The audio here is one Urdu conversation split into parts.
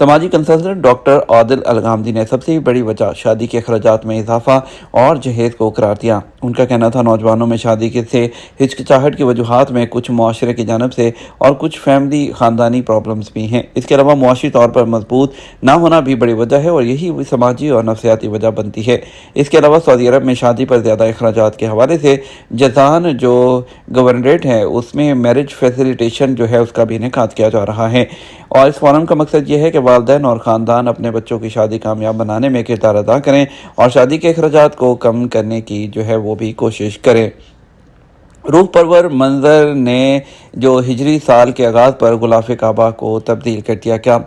سماجی کنسلٹنٹ ڈاکٹر عادل الغامدی نے سب سے بڑی وجہ شادی کے اخراجات میں اضافہ اور جہیز کو قرار دیا۔ ان کا کہنا تھا نوجوانوں میں شادی کے سے ہچکچاہٹ کی وجوہات میں کچھ معاشرے کی جانب سے اور کچھ فیملی خاندانی پرابلمز بھی ہیں۔ اس کے علاوہ معاشی طور پر مضبوط نہ ہونا بھی بڑی وجہ ہے اور یہی سماجی اور نفسیاتی وجہ بنتی ہے۔ اس کے علاوہ سعودی عرب میں شادی پر زیادہ اخراجات کے حوالے سے جزان جو گورنریٹ ہے اس میں میرج فیسیلیٹیشن جو ہے اس کا بھی انعقاد کیا جا رہا ہے، اور اس فورم کا مقصد یہ ہے کہ والدین اور خاندان اپنے بچوں کی شادی کامیاب بنانے میں کردار ادا کریں اور شادی کے اخراجات کو کم کرنے کی جو ہے وہ بھی کوشش کریں۔ روح پرور منظر نے جو ہجری سال کے آغاز پر غلاف کعبہ کو تبدیل کر دیا، کیا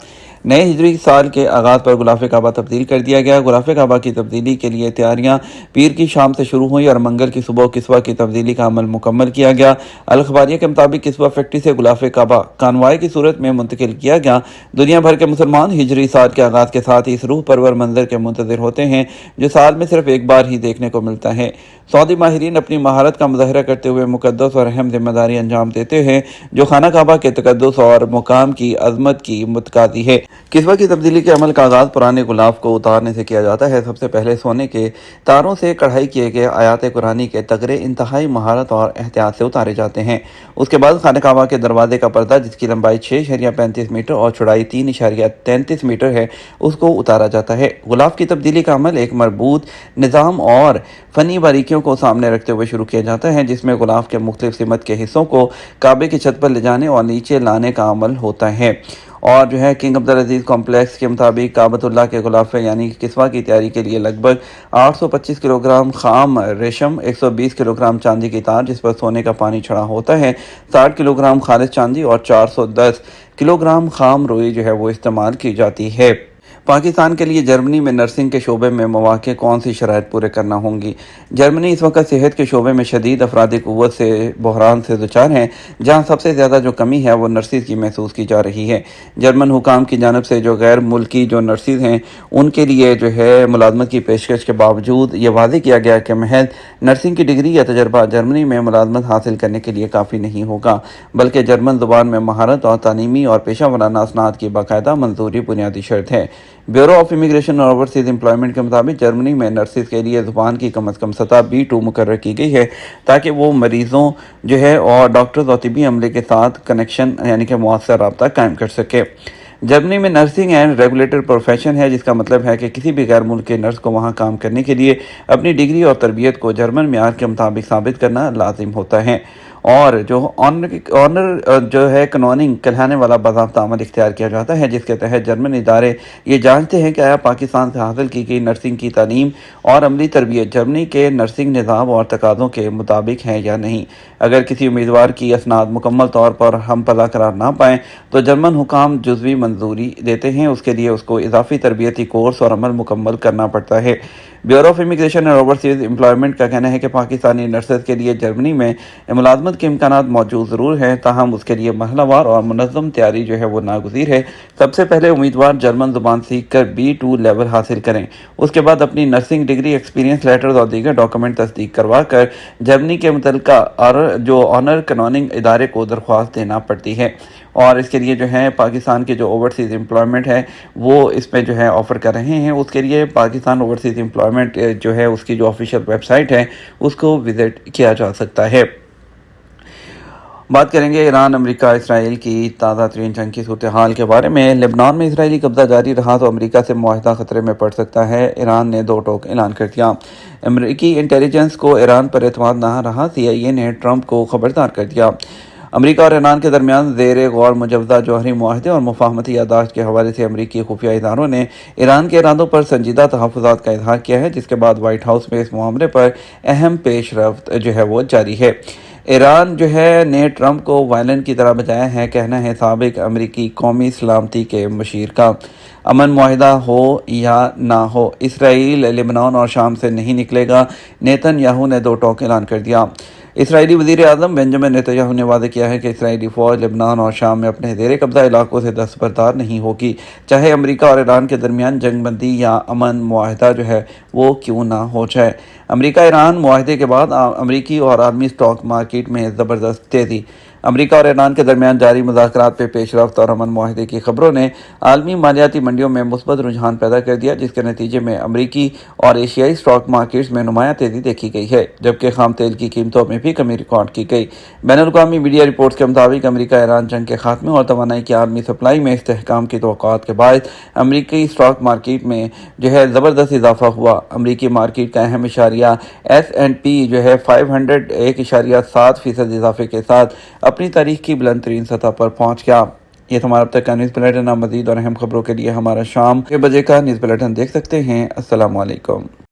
نئے ہجری سال کے آغاز پر غلاف کعبہ تبدیل کر دیا گیا؟ غلاف کعبہ کی تبدیلی کے لیے تیاریاں پیر کی شام سے شروع ہوئی اور منگل کی صبح کسوہ کی تبدیلی کا عمل مکمل کیا گیا۔ الخباریہ کے مطابق کسوہ فیکٹری سے غلاف کعبہ کانوائے کی صورت میں منتقل کیا گیا۔ دنیا بھر کے مسلمان ہجری سال کے آغاز کے ساتھ اس روح پرور منظر کے منتظر ہوتے ہیں جو سال میں صرف ایک بار ہی دیکھنے کو ملتا ہے۔ سعودی ماہرین اپنی مہارت کا مظاہرہ کرتے ہوئے مقدس اور اہم ذمہ داری انجام دیتے ہیں جو خانہ کعبہ کے تقدس اور مقام کی عظمت کی متقاضی ہے۔ کسوہ کی تبدیلی کے عمل کا آغاز پرانے غلاف کو اتارنے سے کیا جاتا ہے۔ سب سے پہلے سونے کے تاروں سے کڑھائی کیے گئے آیات قرآنی کے تغرے انتہائی مہارت اور احتیاط سے اتارے جاتے ہیں۔ اس کے بعد خانہ کعبہ کے دروازے کا پردہ جس کی لمبائی 6.35 میٹر اور چوڑائی 3.33 میٹر ہے اس کو اتارا جاتا ہے۔ غلاف کی تبدیلی کا عمل ایک مربوط نظام اور فنی باریکیوں کو سامنے رکھتے ہوئے شروع کیا جاتا ہے جس میں غلاف کے مختلف سمت کے حصوں کو کعبے کی چھت پر لے جانے اور نیچے لانے کا عمل ہوتا ہے۔ اور جو ہے کنگ عبدالعزیز کمپلیکس کے مطابق کعبۃ اللہ کے غلاف یعنی کسوہ کی تیاری کے لیے لگ بھگ 825 کلو گرام خام ریشم، 120 کلو گرام چاندی کی تار جس پر سونے کا پانی چھڑا ہوتا ہے، 60 کلو گرام خالص چاندی اور 410 کلو گرام خام روئی جو ہے وہ استعمال کی جاتی ہے۔ پاکستان کے لیے جرمنی میں نرسنگ کے شعبے میں مواقع کون سی شرائط پورے کرنا ہوں گی؟ جرمنی اس وقت صحت کے شعبے میں شدید افرادی قوت سے بحران سے دوچار ہیں جہاں سب سے زیادہ جو کمی ہے وہ نرسز کی محسوس کی جا رہی ہے۔ جرمن حکام کی جانب سے جو غیر ملکی جو نرسز ہیں ان کے لیے جو ہے ملازمت کی پیشکش کے باوجود یہ واضح کیا گیا کہ محض نرسنگ کی ڈگری یا تجربہ جرمنی میں ملازمت حاصل کرنے کے لیے کافی نہیں ہوگا بلکہ جرمن زبان میں مہارت اور تعلیمی اور پیشہ ورانہ اسناد کی باقاعدہ منظوری بنیادی شرط ہے۔ بیورو آف امیگریشن اور اوورسیز امپلائمنٹ کے مطابق جرمنی میں نرسز کے لیے زبان کی کم از کم سطح B2 مقرر کی گئی ہے تاکہ وہ مریضوں جو ہے اور ڈاکٹرز اور طبی عملے کے ساتھ کنیکشن یعنی کہ مؤثر رابطہ قائم کر سکے۔ جرمنی میں نرسنگ اینڈ ریگولیٹڈ پروفیشن ہے جس کا مطلب ہے کہ کسی بھی غیر ملک کے نرس کو وہاں کام کرنے کے لیے اپنی ڈگری اور تربیت کو جرمن معیار کے مطابق ثابت کرنا لازم ہوتا ہے، اور جو آنر جو ہے قانونی کہلانے والا باضابطہ عمل اختیار کیا جاتا ہے جس کے تحت جرمن ادارے یہ جانچتے ہیں کہ آیا پاکستان سے حاصل کی گئی نرسنگ کی تعلیم اور عملی تربیت جرمنی کے نرسنگ نظام اور تقاضوں کے مطابق ہے یا نہیں۔ اگر کسی امیدوار کی اسناد مکمل طور پر ہم پلہ قرار نہ پائیں تو جرمن حکام جزوی منظوری دیتے ہیں، اس کے لیے اس کو اضافی تربیتی کورس اور عمل مکمل کرنا پڑتا ہے۔ بیورو آف امیگریشن اور اوورسیز امپلائمنٹ کا کہنا ہے کہ پاکستانی نرسز کے لیے جرمنی میں ملازمت کے امکانات موجود ضرور ہیں تاہم اس کے لیے مرحلہ وار اور منظم تیاری جو ہے وہ ناگزیر ہے۔ سب سے پہلے امیدوار جرمن زبان سیکھ کر B2 لیول حاصل کریں، اس کے بعد اپنی نرسنگ ڈگری، ایکسپیرینس لیٹرز اور دیگر ڈاکومنٹ تصدیق کروا کر جرمنی کے متعلقہ جو آنر قانونی ادارے کو درخواست دینا پڑتی ہے، اور اس کے لیے جو ہے پاکستان کے جو اوورسیز امپلائمنٹ ہے وہ اس میں جو ہے آفر کر رہے ہیں۔ اس کے لیے پاکستان اوورسیز امپلائمنٹ جو ہے اس کی جو آفیشیل ویب سائٹ ہے اس کو وزٹ کیا جا سکتا ہے۔ بات کریں گے ایران امریکہ اسرائیل کی تازہ ترین جنگ کی صورتحال کے بارے میں۔ لبنان میں اسرائیلی قبضہ جاری رہا تو امریکہ سے معاہدہ خطرے میں پڑ سکتا ہے، ایران نے دو ٹوک اعلان کر دیا۔ امریکی انٹیلیجنس کو ایران پر اعتماد نہ رہا، CIA نے ٹرمپ کو خبردار کر دیا۔ امریکہ اور ایران کے درمیان زیر غور مجوزہ جوہری معاہدے اور مفاہمتی یادداشت کے حوالے سے امریکی خفیہ اداروں نے ایران کے ارادوں پر سنجیدہ تحفظات کا اظہار کیا ہے جس کے بعد وائٹ ہاؤس میں اس معاملے پر اہم پیش رفت جو ہے وہ جاری ہے۔ ایران جو ہے نے ٹرمپ کو وائلن کی طرح بجایا ہے، کہنا ہے سابق امریکی قومی سلامتی کے مشیر کا۔ امن معاہدہ ہو یا نہ ہو اسرائیل لبنان اور شام سے نہیں نکلے گا، نیتن یاہو نے دو ٹوک اعلان کر دیا۔ اسرائیلی وزیر اعظم بنجامن نیتن یاہو نے واضح کیا ہے کہ اسرائیلی فوج لبنان اور شام میں اپنے زیر قبضہ علاقوں سے دستبردار نہیں ہوگی، چاہے امریکہ اور ایران کے درمیان جنگ بندی یا امن معاہدہ جو ہے وہ کیوں نہ ہو جائے۔ امریکہ ایران معاہدے کے بعد امریکی اور عالمی اسٹاک مارکیٹ میں زبردست تیزی۔ امریکہ اور ایران کے درمیان جاری مذاکرات پہ پیش رفت اور امن معاہدے کی خبروں نے عالمی مالیاتی منڈیوں میں مثبت رجحان پیدا کر دیا، جس کے نتیجے میں امریکی اور ایشیائی اسٹاک مارکیٹس میں نمایاں تیزی دیکھی گئی ہے، جبکہ خام تیل کی قیمتوں میں بھی کمی ریکارڈ کی گئی۔ بین الاقوامی میڈیا رپورٹس کے مطابق امریکہ ایران جنگ کے خاتمے اور توانائی کی عالمی سپلائی میں استحکام کی توقعات کے باعث امریکی اسٹاک مارکیٹ میں زبردست اضافہ ہوا۔ امریکی مارکیٹ کا اہم اشاریہ S&P 500 1.7% اضافے کے ساتھ اپنی تاریخ کی بلند ترین سطح پر پہنچ گیا۔ یہ تمہارا اب تک کا نیوز بلیٹن۔ آپ مزید اور اہم خبروں کے لیے ہمارا شام 6 بجے کا نیوز بلیٹن دیکھ سکتے ہیں۔ السلام علیکم۔